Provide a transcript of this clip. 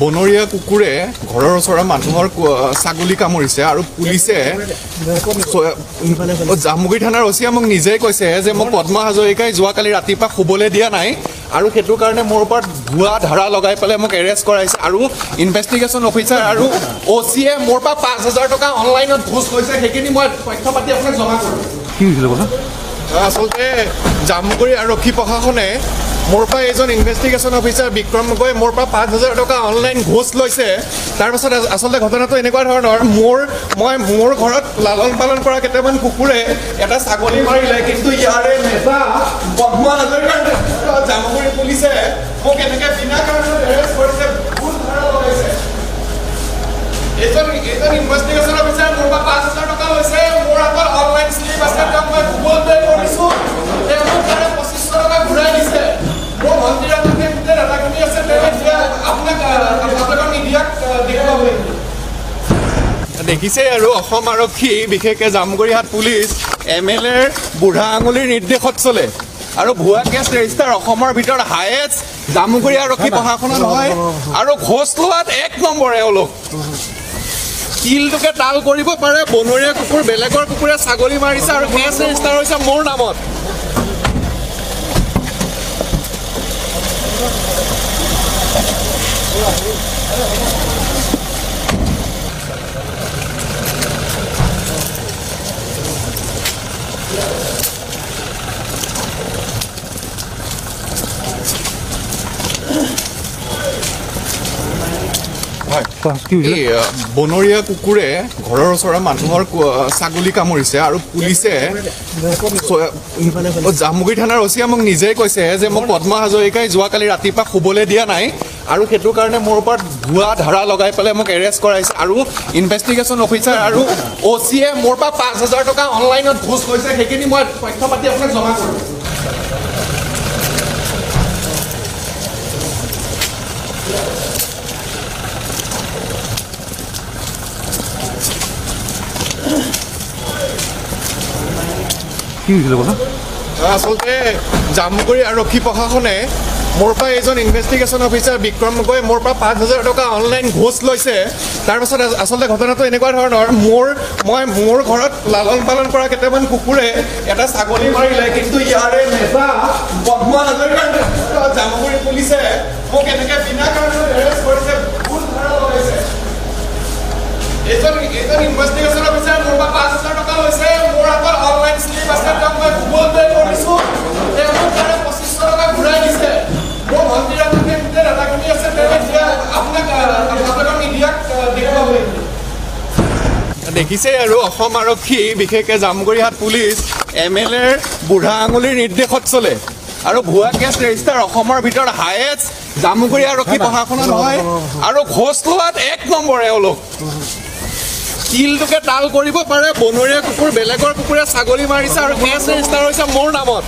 বনৰীয়া কুকুৰে ঘৰৰ ওচৰৰ মানুহৰ ছাগলী কামুৰিছে আৰু পুলিচে জামুগুৰি থানাৰ অচিয়া মোক নিজেই কৈছে যে মোক পদ্মা হাজৰিকাই যোৱাকালি ৰাতিপুৱা শুবলৈ দিয়া নাই আৰু সেইটো কাৰণে মোৰ ওপৰত ভুৱা ধাৰা লগাই পেলাই মোক এৰেষ্ট কৰাইছে আৰু ইনভেষ্টিগেশ্যন অফিচাৰ আৰু অচিয়ে মোৰ পৰা ৫,০০০ টকা অনলাইনত ঘোষ লৈছে। সেইখিনি মই তথ্য পাতি আপোনাক জমা কৰিম। আচলতে জামুগুৰি আৰক্ষী প্ৰশাসনে মোৰ পৰা এজন ইনভেষ্টিগেশ্যন অফিচাৰ বিক্ৰম গগৈ মোৰ পৰা ৫,০০০ টকা অনলাইন ঘোষ লৈছে। তাৰপাছত আচলতে ঘটনাটো এনেকুৱা ধৰণৰ, মোৰ ঘৰত লালন পালন কৰা কেইটামান কুকুৰে এটা ছাগলী মাৰিলে, কিন্তু ইয়াৰে নেতা পদ্মা হাজৰিকাৰ জামুগুৰি পুলিচে মোক এনেকৈ বিনা কাৰণত এৰেষ্ট কৰিছে, ভুল ধাৰা লগাইছে। এজন ইনভেষ্টিগেশ্যন অফিচাৰ মোৰ পৰা ৫,০০০ টকা লৈছে, মোৰ আগত অনলাইন শ্লিপ আছে, তেওঁক মই গুগল পে কৰিছোঁ, তেওঁ মোক তাৰে ২৫০০ টকা ঘূৰাই দিছে। মোৰ মন্ত্ৰীৰ গোটেই ডাটাখিনি আছে, তেওঁ এতিয়া আপোনাক মিডিয়াক দেখুৱাব লাগিব। দেখিছে আৰু অসম আৰক্ষী বিশেষকৈ জামুগুৰিহাট পুলিচ MLAৰ বুঢ়া আঙুলিৰ নিৰ্দেশত চলে আৰু ভুৱা কেছ ৰেজিষ্টাৰ অসমৰ ভিতৰত হায়েষ্ট জামুগুৰি আৰক্ষী প্ৰশাসনত হয় আৰু ঘোষ লোৱাত ১ নম্বৰ এওঁলোক। তিলটোকে তাল কৰিব পাৰে, বনৰীয়া কুকুৰ বেলেগৰ কুকুৰে ছাগলী মাৰিছে আৰু কেছ ৰেজিষ্টাৰ হৈছে মোৰ নামত। বনৰীয়া কুকুৰে ঘৰৰ ওচৰৰ মানুহৰ ছাগলী কামুৰিছে আৰু পুলিচে জামুগুৰি থানাৰ অচিয়া মোক নিজেই কৈছে যে মোক পদ্মা হাজৰিকাই যোৱাকালি ৰাতিপুৱা শুবলৈ দিয়া নাই আৰু সেইটো কাৰণে মোৰ ওপৰত ভুৱা ধাৰা লগাই পেলাই মোক এৰেষ্ট কৰাইছে আৰু ইনভেষ্টিগেশ্যন অফিচাৰ আৰু অচিয়ে মোৰ পৰা ৫,০০০ টকা অনলাইনত ঘোষ লৈছে। সেইখিনি মই তথ্য পাতি আপোনাক জমা কৰিম। আচলতে জামুগুৰি আৰক্ষী প্ৰশাসনে মোৰ পৰা এজন ইনভেষ্টিগেশ্যন অফিচাৰ বিক্ৰম গগৈ মোৰ পৰা ৫,০০০ টকা অনলাইন ঘোষ লৈছে। তাৰপাছত আচলতে ঘটনাটো এনেকুৱা ধৰণৰ, মোৰ ঘৰত লালন পালন কৰা কেইটামান কুকুৰে এটা ছাগলী মাৰিলে, কিন্তু ইয়াৰে নেতা পদ্মা হাজৰিকাৰ জামুগুৰি পুলিচে মোক এনেকৈ বিনা কাৰণত এৰেষ্ট কৰিছে, ভুল ধাৰা লগাইছে। এজন ইনভেষ্টিগেশ্যন অফিচাৰ মোৰ পৰা ৫,০০০ টকা লৈছে, মোৰ আগত অনলাইন শ্লিপ আছে, তেওঁক মই গুগল পে কৰিছোঁ, তেওঁ মোক তাৰে ২৫০০ টকা ঘূৰাই দিছে। মোৰ মন্ত্ৰীৰ গোটেই ডাটাখিনি আছে, তেওঁ এতিয়া আপোনাক মিডিয়াক দেখুৱাব লাগিব। দেখিছে আৰু অসম আৰক্ষী বিশেষকৈ জামুগুৰিহাট পুলিচ MLAৰ বুঢ়া আঙুলিৰ নিৰ্দেশত চলে আৰু ভুৱা কেছ ৰেজিষ্টাৰ অসমৰ ভিতৰত হায়েষ্ট জামুগুৰি আৰক্ষী প্ৰশাসনত হয় আৰু ঘোষ লোৱাত ১ নম্বৰ এওঁলোক। তিলটোকে তাল কৰিব পাৰে, বনৰীয়া কুকুৰ বেলেগৰ কুকুৰে ছাগলী মাৰিছে আৰু কেছ ৰেজিষ্টাৰ হৈছে মোৰ নামত।